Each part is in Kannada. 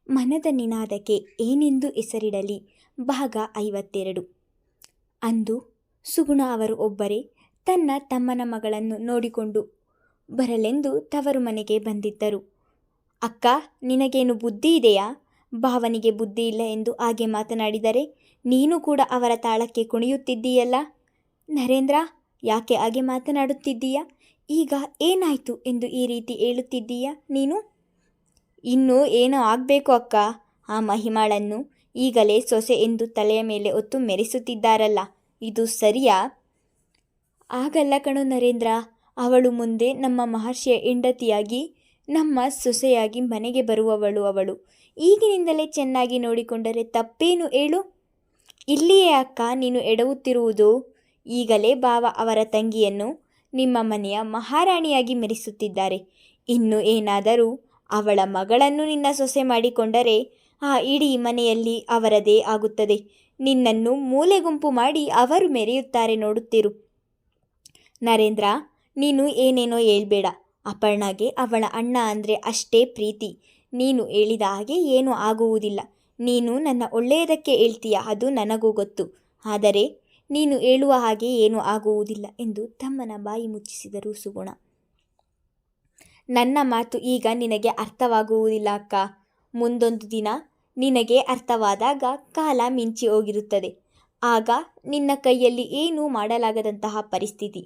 ಮನದ ನಿನಾದಕ್ಕೆ ಏನೆಂದು ಹೆಸರಿಡಲಿ ಭಾಗ 52. ಅಂದು ಸುಗುಣ ಅವರು ಒಬ್ಬರೇ ತನ್ನ ತಮ್ಮನ ಮಗಳನ್ನು ನೋಡಿಕೊಂಡು ಬರಲೆಂದು ತವರು ಮನೆಗೆ ಬಂದಿದ್ದರು. ಅಕ್ಕ, ನಿನಗೇನು ಬುದ್ಧಿ ಇದೆಯಾ? ಭಾವನಿಗೆ ಬುದ್ಧಿ ಇಲ್ಲ ಎಂದು ಹಾಗೆ ಮಾತನಾಡಿದರೆ ನೀನು ಕೂಡ ಅವರ ತಾಳಕ್ಕೆ ಕುಣಿಯುತ್ತಿದ್ದೀಯಲ್ಲ. ನರೇಂದ್ರ, ಯಾಕೆ ಹಾಗೆ ಮಾತನಾಡುತ್ತಿದ್ದೀಯಾ? ಈಗ ಏನಾಯಿತು ಎಂದು ಈ ರೀತಿ ಹೇಳುತ್ತಿದ್ದೀಯಾ ನೀನು? ಇನ್ನೂ ಏನೋ ಆಗಬೇಕು ಅಕ್ಕ. ಆ ಮಹಿಮಾಳನ್ನು ಈಗಲೇ ಸೊಸೆ ಎಂದು ತಲೆಯ ಮೇಲೆ ಹೊತ್ತು ಮೆರೆಸುತ್ತಿದ್ದಾರಲ್ಲ, ಇದು ಸರಿಯಾ? ಆಗಲ್ಲ ಕಣೋ ನರೇಂದ್ರ, ಅವಳು ಮುಂದೆ ನಮ್ಮ ಮಹರ್ಷಿಯ ಹೆಂಡತಿಯಾಗಿ ನಮ್ಮ ಸೊಸೆಯಾಗಿ ಮನೆಗೆ ಬರುವವಳು. ಅವಳು ಈಗಿನಿಂದಲೇ ಚೆನ್ನಾಗಿ ನೋಡಿಕೊಂಡರೆ ತಪ್ಪೇನು ಹೇಳು? ಇಲ್ಲಿಯೇ ಅಕ್ಕ ನೀನು ಎಡವುತ್ತಿರುವುದು. ಈಗಲೇ ಭಾವ ಅವರ ತಂಗಿಯನ್ನು ನಿಮ್ಮ ಮನೆಯ ಮಹಾರಾಣಿಯಾಗಿ ಮೆರೆಸುತ್ತಿದ್ದಾರೆ. ಇನ್ನು ಏನಾದರೂ ಅವಳ ಮಗಳನ್ನು ನಿನ್ನ ಸೊಸೆ ಮಾಡಿಕೊಂಡರೆ ಆ ಇಡೀ ಮನೆಯಲ್ಲಿ ಅವರದೇ ಆಗುತ್ತದೆ. ನಿನ್ನನ್ನು ಮೂಲೆ ಗುಂಪು ಮಾಡಿ ಅವರು ಮೆರೆಯುತ್ತಾರೆ, ನೋಡುತ್ತಿರು. ನರೇಂದ್ರ, ನೀನು ಏನೇನೋ ಹೇಳ್ಬೇಡ. ಅಪರ್ಣಾಗೆ ಅವಳ ಅಣ್ಣ ಅಂದರೆ ಅಷ್ಟೇ ಪ್ರೀತಿ. ನೀನು ಹೇಳಿದ ಹಾಗೆ ಏನೂ ಆಗುವುದಿಲ್ಲ. ನೀನು ನನ್ನ ಒಳ್ಳೆಯದಕ್ಕೆ ಹೇಳ್ತೀಯ, ಅದು ನನಗೂ ಗೊತ್ತು. ಆದರೆ ನೀನು ಹೇಳುವ ಹಾಗೆ ಏನೂ ಆಗುವುದಿಲ್ಲ ಎಂದು ತಮ್ಮನ ಬಾಯಿ ಮುಚ್ಚಿಸಿದರು ಸುಗುಣ. ನನ್ನ ಮಾತು ಈಗ ನಿನಗೆ ಅರ್ಥವಾಗುವುದಿಲ್ಲ ಅಕ್ಕ. ಮುಂದೊಂದು ದಿನ ನಿನಗೆ ಅರ್ಥವಾದಾಗ ಕಾಲ ಮಿಂಚಿ ಹೋಗಿರುತ್ತದೆ. ಆಗ ನಿನ್ನ ಕೈಯಲ್ಲಿ ಏನೂ ಮಾಡಲಾಗದಂತಹ ಪರಿಸ್ಥಿತಿ.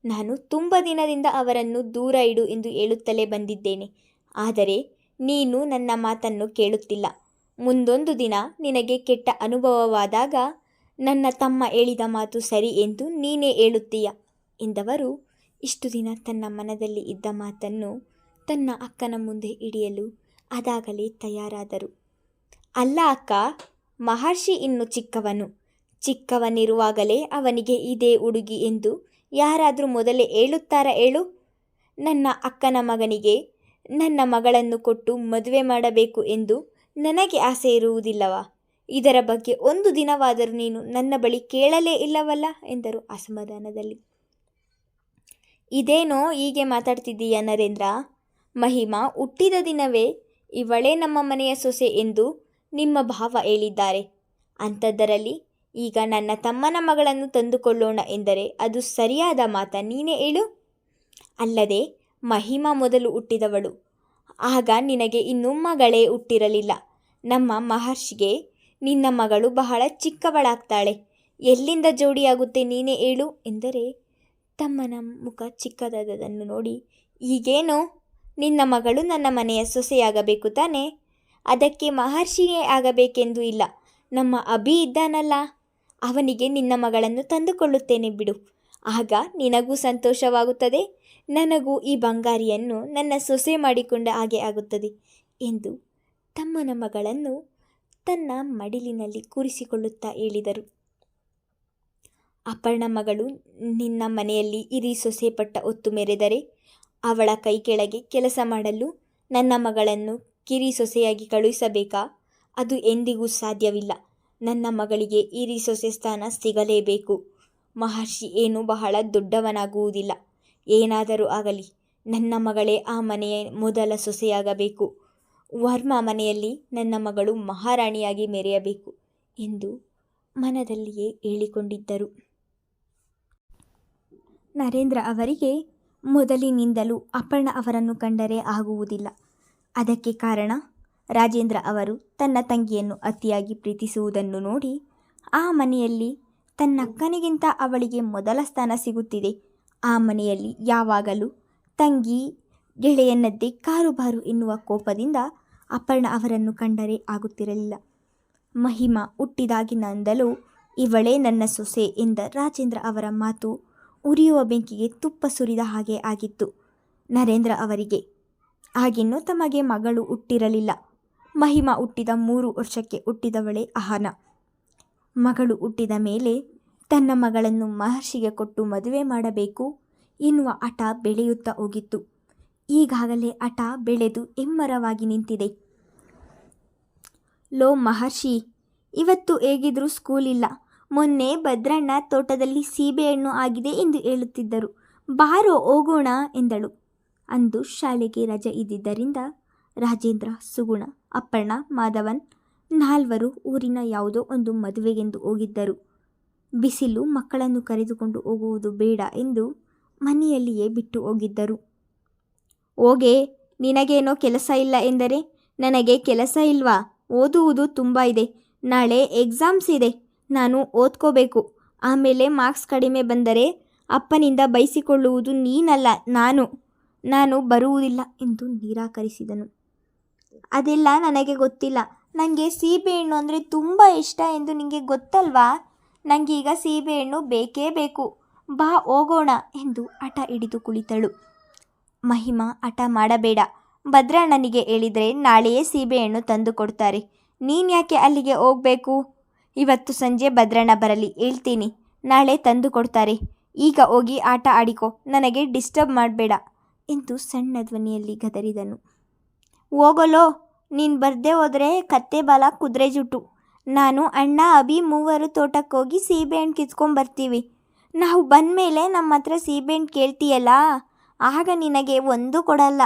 ನಾನು ತುಂಬ ದಿನದಿಂದ ಅವರನ್ನು ದೂರ ಇಡು ಎಂದು ಹೇಳುತ್ತಲೇ ಬಂದಿದ್ದೇನೆ. ಆದರೆ ನೀನು ನನ್ನ ಮಾತನ್ನು ಕೇಳುತ್ತಿಲ್ಲ. ಮುಂದೊಂದು ದಿನ ನಿನಗೆ ಕೆಟ್ಟ ಅನುಭವವಾದಾಗ ನನ್ನ ತಮ್ಮ ಹೇಳಿದ ಮಾತು ಸರಿ ಎಂದು ನೀನೇ ಹೇಳುತ್ತೀಯ ಎಂದವರು ಇಷ್ಟು ದಿನ ತನ್ನ ಮನದಲ್ಲಿ ಇದ್ದ ಮಾತನ್ನು ತನ್ನ ಅಕ್ಕನ ಮುಂದೆ ಹಿಡಿಯಲು ಅದಾಗಲೇ ತಯಾರಾದರು. ಅಲ್ಲ ಅಕ್ಕ, ಮಹರ್ಷಿ ಇನ್ನು ಚಿಕ್ಕವನು. ಚಿಕ್ಕವನಿರುವಾಗಲೇ ಅವನಿಗೆ ಇದೇ ಹುಡುಗಿ ಎಂದು ಯಾರಾದರೂ ಮೊದಲೇ ಹೇಳುತ್ತಾರಾ ಹೇಳು? ನನ್ನ ಅಕ್ಕನ ಮಗನಿಗೆ ನನ್ನ ಮಗಳನ್ನು ಕೊಟ್ಟು ಮದುವೆ ಮಾಡಬೇಕು ಎಂದು ನನಗೆ ಆಸೆ ಇರುವುದಿಲ್ಲವಾ? ಇದರ ಬಗ್ಗೆ ಒಂದು ದಿನವಾದರೂ ನೀನು ನನ್ನ ಬಳಿ ಕೇಳಲೇ ಇಲ್ಲವಲ್ಲ ಎಂದರು ಅಸಮಾಧಾನದಲ್ಲಿ. ಇದೇನೋ ಹೀಗೆ ಮಾತಾಡ್ತಿದ್ದೀಯ ನರೇಂದ್ರ? ಮಹಿಮಾ ಹುಟ್ಟಿದ ದಿನವೇ ಇವಳೇ ನಮ್ಮ ಮನೆಯ ಸೊಸೆ ಎಂದು ನಿಮ್ಮ ಭಾವ ಹೇಳಿದ್ದಾರೆ. ಅಂಥದ್ದರಲ್ಲಿ ಈಗ ನನ್ನ ತಮ್ಮನ ಮಗಳನ್ನು ತಂದುಕೊಳ್ಳೋಣ ಎಂದರೆ ಅದು ಸರಿಯಾದ ಮಾತಾ? ನೀನೇ ಹೇಳು. ಅಲ್ಲದೆ ಮಹಿಮಾ ಮೊದಲು ಹುಟ್ಟಿದವಳು. ಆಗ ನಿನಗೆ ಇನ್ನೂ ಮಗಳೇ ಹುಟ್ಟಿರಲಿಲ್ಲ. ನಮ್ಮ ಮಹರ್ಷಿಗೆ ನಿನ್ನ ಮಗಳು ಬಹಳ ಚಿಕ್ಕವಳಾಗ್ತಾಳೆ. ಎಲ್ಲಿಂದ ಜೋಡಿಯಾಗುತ್ತೆ ನೀನೇ ಹೇಳು ಎಂದರೆ ತಮ್ಮನ ಮುಖ ಚಿಕ್ಕದಾದದನ್ನು ನೋಡಿ, ಈಗೇನೋ ನಿನ್ನ ಮಗಳು ನನ್ನ ಮನೆಯ ಸೊಸೆಯಾಗಬೇಕು ತಾನೇ? ಅದಕ್ಕೆ ಮಹರ್ಷಿಯೇ ಆಗಬೇಕೆಂದು ಇಲ್ಲ. ನಮ್ಮ ಅಭಿ ಇದ್ದಾನಲ್ಲ, ಅವನಿಗೆ ನಿನ್ನ ಮಗಳನ್ನು ತಂದುಕೊಳ್ಳುತ್ತೇನೆ ಬಿಡು. ಆಗ ನಿನಗೂ ಸಂತೋಷವಾಗುತ್ತದೆ, ನನಗೂ ಈ ಬಂಗಾರಿಯನ್ನು ನನ್ನ ಸೊಸೆ ಮಾಡಿಕೊಂಡ ಹಾಗೆ ಆಗುತ್ತದೆ ಎಂದು ತಮ್ಮನ ಮಗಳನ್ನು ತನ್ನ ಮಡಿಲಿನಲ್ಲಿ ಕೂರಿಸಿಕೊಳ್ಳುತ್ತಾ ಹೇಳಿದರು. ಅಪರ್ಣ ಮಗಳು ನಿನ್ನ ಮನೆಯಲ್ಲಿ ಹಿರಿ ಸೊಸೆ ಪಟ್ಟ ಹೊತ್ತು ಮೆರೆದರೆ ಅವಳ ಕೈ ಕೆಳಗೆ ಕೆಲಸ ಮಾಡಲು ನನ್ನ ಮಗಳನ್ನು ಕಿರಿ ಸೊಸೆಯಾಗಿ ಕಳುಹಿಸಬೇಕಾ? ಅದು ಎಂದಿಗೂ ಸಾಧ್ಯವಿಲ್ಲ. ನನ್ನ ಮಗಳಿಗೆ ಹಿರಿ ಸೊಸೆ ಸ್ಥಾನ ಸಿಗಲೇಬೇಕು. ಮಹರ್ಷಿ ಏನು ಬಹಳ ದೊಡ್ಡವನಾಗುವುದಿಲ್ಲ. ಏನಾದರೂ ಆಗಲಿ ನನ್ನ ಮಗಳೇ ಆ ಮನೆಯ ಮೊದಲ ಸೊಸೆಯಾಗಬೇಕು. ವರ್ಮ ಮನೆಯಲ್ಲಿ ನನ್ನ ಮಗಳು ಮಹಾರಾಣಿಯಾಗಿ ಮೆರೆಯಬೇಕು ಎಂದು ಮನದಲ್ಲಿಯೇ ಹೇಳಿಕೊಂಡಿದ್ದರು. ನರೇಂದ್ರ ಅವರಿಗೆ ಮೊದಲಿನಿಂದಲೂ ಅಪರ್ಣ ಅವರನ್ನು ಕಂಡರೆ ಆಗುವುದಿಲ್ಲ. ಅದಕ್ಕೆ ಕಾರಣ ರಾಜೇಂದ್ರ ಅವರು ತನ್ನ ತಂಗಿಯನ್ನು ಅತಿಯಾಗಿ ಪ್ರೀತಿಸುವುದನ್ನು ನೋಡಿ ಆ ಮನೆಯಲ್ಲಿ ತನ್ನಕ್ಕನಿಗಿಂತ ಅವಳಿಗೆ ಮೊದಲ ಸ್ಥಾನ ಸಿಗುತ್ತಿದೆ. ಆ ಮನೆಯಲ್ಲಿ ಯಾವಾಗಲೂ ತಂಗಿ ಗೆಳೆಯನದ್ದೇ ಕಾರುಬಾರು ಎನ್ನುವ ಕೋಪದಿಂದ ಅಪರ್ಣ ಅವರನ್ನು ಕಂಡರೆ ಆಗುತ್ತಿರಲಿಲ್ಲ. ಮಹಿಮಾ ಹುಟ್ಟಿದಾಗಿನಿಂದಲೂ ಇವಳೇ ನನ್ನ ಸೊಸೆ ಎಂದ ರಾಜೇಂದ್ರ ಅವರ ಮಾತು ಉರಿಯುವ ಬೆಂಕಿಗೆ ತುಪ್ಪ ಸುರಿದ ಹಾಗೆ ಆಗಿತ್ತು ನರೇಂದ್ರ ಅವರಿಗೆ. ಆಗಿನ್ನೂ ತಮಗೆ ಮಗಳು ಹುಟ್ಟಿರಲಿಲ್ಲ. ಮಹಿಮಾ ಹುಟ್ಟಿದ 3 ವರ್ಷಕ್ಕೆ ಹುಟ್ಟಿದವಳೇ ಅಹನ. ಮಗಳು ಹುಟ್ಟಿದ ಮೇಲೆ ತನ್ನ ಮಗಳನ್ನು ಮಹರ್ಷಿಗೆ ಕೊಟ್ಟು ಮದುವೆ ಮಾಡಬೇಕು ಎನ್ನುವ ಹಠ ಬೆಳೆಯುತ್ತಾ ಹೋಗಿತ್ತು. ಈಗಾಗಲೇ ಹಠ ಬೆಳೆದು ಹೆಮ್ಮರವಾಗಿ ನಿಂತಿದೆ. ಲೋ ಮಹರ್ಷಿ, ಇವತ್ತು ಹೇಗಿದ್ರೂ ಸ್ಕೂಲ್ ಇಲ್ಲ. ಮೊನ್ನೆ ಭದ್ರಣ್ಣ ತೋಟದಲ್ಲಿ ಸೀಬೆಹಣ್ಣು ಆಗಿದೆ ಎಂದು ಹೇಳುತ್ತಿದ್ದರು. ಬಾರೋ ಹೋಗೋಣ ಎಂದಳು. ಅಂದು ಶಾಲೆಗೆ ರಜೆ ಇದ್ದಿದ್ದರಿಂದ ರಾಜೇಂದ್ರ, ಸುಗುಣ ಅಪ್ಪಣ್ಣ, ಮಾಧವನ್ ನಾಲ್ವರು ಊರಿನ ಯಾವುದೋ ಒಂದು ಮದುವೆಗೆಂದು ಹೋಗಿದ್ದರು. ಬಿಸಿಲು ಮಕ್ಕಳನ್ನು ಕರೆದುಕೊಂಡು ಹೋಗುವುದು ಬೇಡ ಎಂದು ಮನೆಯಲ್ಲಿಯೇ ಬಿಟ್ಟು ಹೋಗಿದ್ದರು. ಹೋಗೆ, ನಿನಗೇನೋ ಕೆಲಸ ಇಲ್ಲ ಎಂದರೆ ನನಗೆ ಕೆಲಸ ಇಲ್ವಾ? ಓದುವುದು ತುಂಬ ಇದೆ. ನಾಳೆ ಎಕ್ಸಾಮ್ಸ್ ಇದೆ. ನಾನು ಓದ್ಕೋಬೇಕು. ಆಮೇಲೆ ಮಾರ್ಕ್ಸ್ ಕಡಿಮೆ ಬಂದರೆ ಅಪ್ಪನಿಂದ ಬೈಸಿಕೊಳ್ಳುವುದು ನೀನಲ್ಲ, ನಾನು ಬರುವುದಿಲ್ಲ ಎಂದು ನಿರಾಕರಿಸಿದನು. ಅದೆಲ್ಲ ನನಗೆ ಗೊತ್ತಿಲ್ಲ. ನನಗೆ ಸೀಬೆಹಣ್ಣು ಅಂದರೆ ತುಂಬ ಇಷ್ಟ ಎಂದು ನಿನಗೆ ಗೊತ್ತಲ್ವಾ? ನನಗೀಗ ಸೀಬೆಹಣ್ಣು ಬೇಕೇ ಬೇಕು. ಬಾ ಹೋಗೋಣ ಎಂದು ಹಠ ಹಿಡಿದು ಕುಳಿತಳು. ಮಹಿಮಾ ಹಠ ಮಾಡಬೇಡ. ಭದ್ರಣ್ಣನಿಗೆ ಹೇಳಿದರೆ ನಾಳೆಯೇ ಸೀಬೆಹಣ್ಣು ತಂದು ಕೊಡ್ತಾರೆ. ನೀನು ಯಾಕೆ ಅಲ್ಲಿಗೆ ಹೋಗಬೇಕು? ಇವತ್ತು ಸಂಜೆ ಭದ್ರಣ್ಣ ಬರಲಿ, ಹೇಳ್ತೀನಿ. ನಾಳೆ ತಂದು ಕೊಡ್ತಾರೆ. ಈಗ ಹೋಗಿ ಆಟ ಆಡಿಕೊ, ನನಗೆ ಡಿಸ್ಟರ್ಬ್ ಮಾಡಬೇಡ ಎಂದು ಸಣ್ಣ ಧ್ವನಿಯಲ್ಲಿ ಗದರಿದನು. ಹೋಗಲೋ, ನೀನು ಬರ್ದೇ ಹೋದರೆ ಕತ್ತೆ ಬಾಲ ಕುದುರೆ ಜುಟ್ಟು. ನಾನು, ಅಣ್ಣ, ಅಭಿ ಮೂವರು ತೋಟಕ್ಕೆ ಹೋಗಿ ಸೀಬೆಹಣ್ಣು ಕಿತ್ಕೊಂಬರ್ತೀವಿ. ನಾವು ಬಂದಮೇಲೆ ನಮ್ಮ ಹತ್ರ ಸೀಬೆಹಣ್ಣು ಕೇಳ್ತೀಯಲ್ಲ, ಆಗ ನಿನಗೆ ಒಂದು ಕೊಡಲ್ಲ.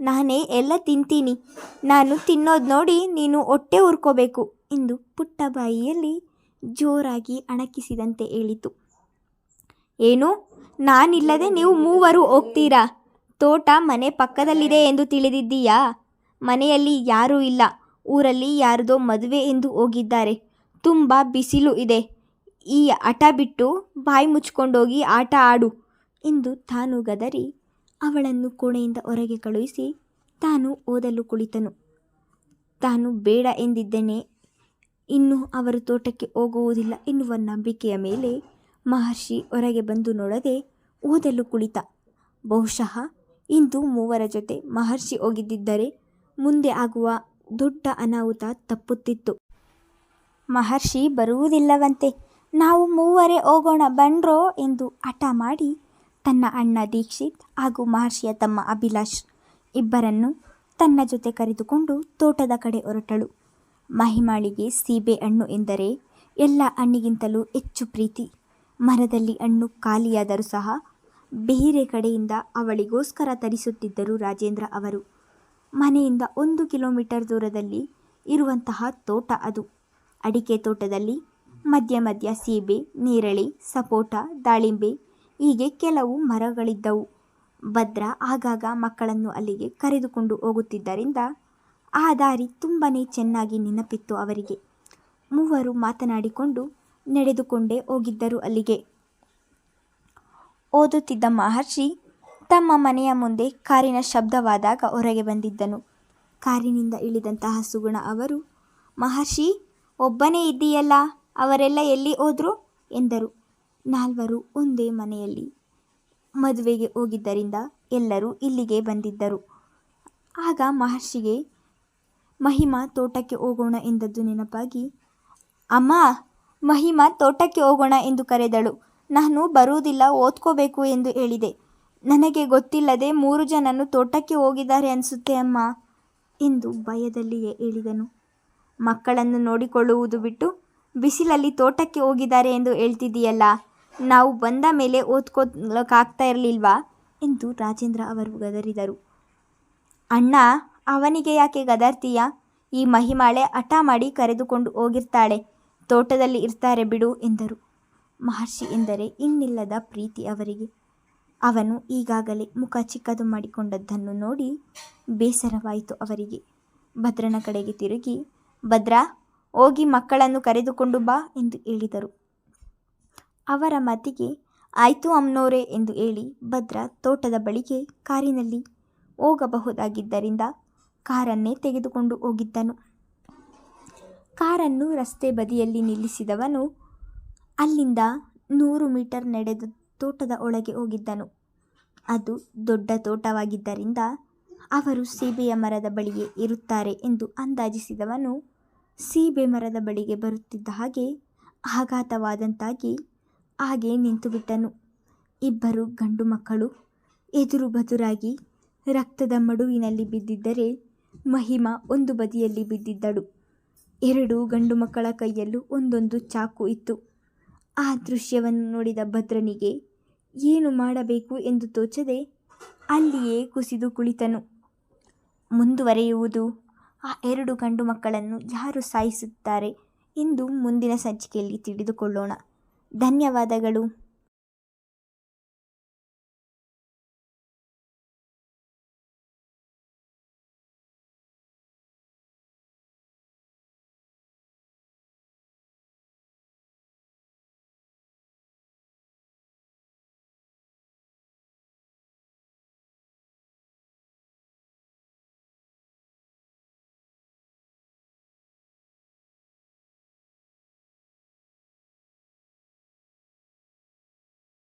ನಾನೇ ಎಲ್ಲ ತಿಂತೀನಿ. ನಾನು ತಿನ್ನೋದು ನೋಡಿ ನೀನು ಹೊಟ್ಟೆ ಉರ್ಕೋಬೇಕು ಎಂದು ಪುಟ್ಟ ಬಾಯಿಯಲ್ಲಿ ಜೋರಾಗಿ ಅಣಕಿಸಿದಂತೆ ಹೇಳಿತು. ಏನು? ನಾನಿಲ್ಲದೆ ನೀವು ಮೂವರು ಹೋಗ್ತೀರಾ? ತೋಟ ಮನೆ ಪಕ್ಕದಲ್ಲಿದೆ ಎಂದು ತಿಳಿದಿದ್ದೀಯಾ? ಮನೆಯಲ್ಲಿ ಯಾರೂ ಇಲ್ಲ. ಊರಲ್ಲಿ ಯಾರದೋ ಮದುವೆ ಎಂದು ಹೋಗಿದ್ದಾರೆ. ತುಂಬ ಬಿಸಿಲು ಇದೆ. ಈ ಹಠ ಬಿಟ್ಟು ಬಾಯಿ ಮುಚ್ಕೊಂಡೋಗಿ ಆಟ ಆಡು ಎಂದು ತಾನು ಗದರಿ ಅವಳನ್ನು ಕೋಣೆಯಿಂದ ಹೊರಗೆ ಕಳುಹಿಸಿ ತಾನು ಓದಲು ಕುಳಿತನು. ತಾನು ಬೇಡ ಎಂದಿದ್ದೇನೆ, ಇನ್ನು ಅವರು ತೋಟಕ್ಕೆ ಹೋಗುವುದಿಲ್ಲ ಎನ್ನುವ ನಂಬಿಕೆಯ ಮೇಲೆ ಮಹರ್ಷಿ ಹೊರಗೆ ಬಂದು ನೋಡದೆ ಓದಲು ಕುಳಿತ. ಬಹುಶಃ ಇಂದು ಮೂವರ ಜೊತೆ ಮಹರ್ಷಿ ಹೋಗಿದ್ದಿದ್ದರೆ ಮುಂದೆ ಆಗುವ ದೊಡ್ಡ ಅನಾಹುತ ತಪ್ಪುತ್ತಿತ್ತು. ಮಹರ್ಷಿ ಬರುವುದಿಲ್ಲವಂತೆ. ನಾವು ಮೂವರೇ ಹೋಗೋಣ ಬನ್ರೋ ಎಂದು ಹಠ ಮಾಡಿ ತನ್ನ ಅಣ್ಣ ದೀಕ್ಷಿತ್ ಹಾಗೂ ಮಹರ್ಷಿಯ ತಮ್ಮ ಅಭಿಲಾಷ್ ಇಬ್ಬರನ್ನು ತನ್ನ ಜೊತೆ ಕರೆದುಕೊಂಡು ತೋಟದ ಕಡೆ ಹೊರಟಳು. ಮಹಿಮಾಳಿಗೆ ಸೀಬೆ ಹಣ್ಣು ಎಂದರೆ ಎಲ್ಲ ಹಣ್ಣಿಗಿಂತಲೂ ಹೆಚ್ಚು ಪ್ರೀತಿ. ಮರದಲ್ಲಿ ಹಣ್ಣು ಖಾಲಿಯಾದರೂ ಸಹ ಬೇರೆ ಕಡೆಯಿಂದ ಅವಳಿಗೋಸ್ಕರ ತರಿಸುತ್ತಿದ್ದರು ರಾಜೇಂದ್ರ ಅವರು. ಮನೆಯಿಂದ 1 ಕಿಲೋಮೀಟರ್ ದೂರದಲ್ಲಿ ಇರುವಂತಹ ತೋಟ ಅದು. ಅಡಿಕೆ ತೋಟದಲ್ಲಿ ಮಧ್ಯ ಮಧ್ಯ ಸೀಬೆ, ನೇರಳೆ, ಸಪೋಟ, ದಾಳಿಂಬೆ ಹೀಗೆ ಕೆಲವು ಮರಗಳಿದ್ದವು. ಭದ್ರ ಆಗಾಗ ಮಕ್ಕಳನ್ನು ಅಲ್ಲಿಗೆ ಕರೆದುಕೊಂಡು ಹೋಗುತ್ತಿದ್ದರಿಂದ ಆ ದಾರಿ ತುಂಬನೇ ಚೆನ್ನಾಗಿ ನೆನಪಿತ್ತು ಅವರಿಗೆ. ಮೂವರು ಮಾತನಾಡಿಕೊಂಡು ನಡೆದುಕೊಂಡೇ ಹೋಗಿದ್ದರು ಅಲ್ಲಿಗೆ. ಓದುತ್ತಿದ್ದ ಮಹರ್ಷಿ ತಮ್ಮ ಮನೆಯ ಮುಂದೆ ಕಾರಿನ ಶಬ್ದವಾದಾಗ ಹೊರಗೆ ಬಂದಿದ್ದನು. ಕಾರಿನಿಂದ ಇಳಿದಂತಹ ಸುಗುಣ ಅವರು, ಮಹರ್ಷಿ, ಒಬ್ಬನೇ ಇದ್ದೀಯಲ್ಲ, ಅವರೆಲ್ಲ ಎಲ್ಲಿ ಹೋದ್ರು ಎಂದರು. ನಾಲ್ವರು ಒಂದೇ ಮನೆಯಲ್ಲಿ ಮದುವೆಗೆ ಹೋಗಿದ್ದರಿಂದ ಎಲ್ಲರೂ ಇಲ್ಲಿಗೆ ಬಂದಿದ್ದರು. ಆಗ ಮಹರ್ಷಿಗೆ ಮಹಿಮಾ ತೋಟಕ್ಕೆ ಹೋಗೋಣ ಎಂದದ್ದು ನೆನಪಾಗಿ, ಅಮ್ಮ, ಮಹಿಮಾ ತೋಟಕ್ಕೆ ಹೋಗೋಣ ಎಂದು ಕರೆದಳು. ನಾನು ಬರುವುದಿಲ್ಲ, ಓದ್ಕೋಬೇಕು ಎಂದು ಹೇಳಿದೆ. ನನಗೆ ಗೊತ್ತಿಲ್ಲದೆ 3 ಜನನು ತೋಟಕ್ಕೆ ಹೋಗಿದ್ದಾರೆ ಅನಿಸುತ್ತೆ ಅಮ್ಮ ಎಂದು ಭಯದಲ್ಲಿಯೇ ಹೇಳಿದನು. ಮಕ್ಕಳನ್ನು ನೋಡಿಕೊಳ್ಳುವುದು ಬಿಟ್ಟು ಬಿಸಿಲಲ್ಲಿ ತೋಟಕ್ಕೆ ಹೋಗಿದ್ದಾರೆ ಎಂದು ಹೇಳ್ತಿದ್ದೀಯಲ್ಲ, ನಾವು ಬಂದ ಮೇಲೆ ಓದ್ಕೋಕ್ಕಾಗ್ತಾ ಇರಲಿಲ್ವಾ ಎಂದು ರಾಜೇಂದ್ರ ಅವರು ಗದರಿದರು. ಅಣ್ಣ, ಅವನಿಗೆ ಯಾಕೆ ಗದರ್ತೀಯ? ಈ ಮಹಿಮಾಳೆ ಹಠ ಮಾಡಿ ಕರೆದುಕೊಂಡು ಹೋಗಿರ್ತಾಳೆ. ತೋಟದಲ್ಲಿ ಇರ್ತಾರೆ ಬಿಡು ಎಂದರು. ಮಹರ್ಷಿ ಎಂದರೆ ಇನ್ನಿಲ್ಲದ ಪ್ರೀತಿ ಅವರಿಗೆ. ಅವನು ಈಗಾಗಲೇ ಮುಖ ಚಿಕ್ಕದು ಮಾಡಿಕೊಂಡದ್ದನ್ನು ನೋಡಿ ಬೇಸರವಾಯಿತು ಅವರಿಗೆ. ಭದ್ರನ ಕಡೆಗೆ ತಿರುಗಿ, ಭದ್ರ, ಹೋಗಿ ಮಕ್ಕಳನ್ನು ಕರೆದುಕೊಂಡು ಬಾ ಎಂದು ಹೇಳಿದರು. ಅವರ ಮಾತಿಗೆ ಆಯಿತು ಅಮ್ನೋರೆ ಎಂದು ಹೇಳಿ ಭದ್ರ ತೋಟದ ಬಳಿಗೆ ಕಾರಿನಲ್ಲಿ ಹೋಗಬಹುದಾಗಿದ್ದರಿಂದ ಕಾರನ್ನೇ ತೆಗೆದುಕೊಂಡು ಹೋಗಿದ್ದನು. ಕಾರನ್ನು ರಸ್ತೆ ಬದಿಯಲ್ಲಿ ನಿಲ್ಲಿಸಿದವನು ಅಲ್ಲಿಂದ 100 ಮೀಟರ್ ನಡೆದು ತೋಟದ ಒಳಗೆ ಹೋಗಿದ್ದನು. ಅದು ದೊಡ್ಡ ತೋಟವಾಗಿದ್ದರಿಂದ ಅವರು ಸೀಬೆಯ ಮರದ ಬಳಿಯೇ ಇರುತ್ತಾರೆ ಎಂದು ಅಂದಾಜಿಸಿದವನು ಸೀಬೆ ಮರದ ಬಳಿಗೆ ಬರುತ್ತಿದ್ದ ಹಾಗೆ ಆಘಾತವಾದಂತಾಗಿ ಹಾಗೆ ನಿಂತುಬಿಟ್ಟನು. ಇಬ್ಬರು ಗಂಡು ಮಕ್ಕಳು ಎದುರು ಬದುರಾಗಿ ರಕ್ತದ ಮಡುವಿನಲ್ಲಿ ಬಿದ್ದಿದ್ದರೆ ಮಹಿಮಾ ಒಂದು ಬದಿಯಲ್ಲಿ ಬಿದ್ದಿದ್ದಳು. 2 ಗಂಡು ಮಕ್ಕಳ ಕೈಯಲ್ಲೂ ಒಂದೊಂದು ಚಾಕು ಇತ್ತು. ಆ ದೃಶ್ಯವನ್ನು ನೋಡಿದ ಭದ್ರನಿಗೆ ಏನು ಮಾಡಬೇಕು ಎಂದು ತೋಚದೆ ಅಲ್ಲಿಯೇ ಕುಸಿದು ಕುಳಿತನು. ಮುಂದುವರೆಯುವುದು ಆ 2 ಗಂಡು ಮಕ್ಕಳನ್ನು ಯಾರು ಸಾಯಿಸುತ್ತಾರೆ ಎಂದು ಮುಂದಿನ ಸಂಚಿಕೆಯಲ್ಲಿ ತಿಳಿದುಕೊಳ್ಳೋಣ. ಧನ್ಯವಾದಗಳು.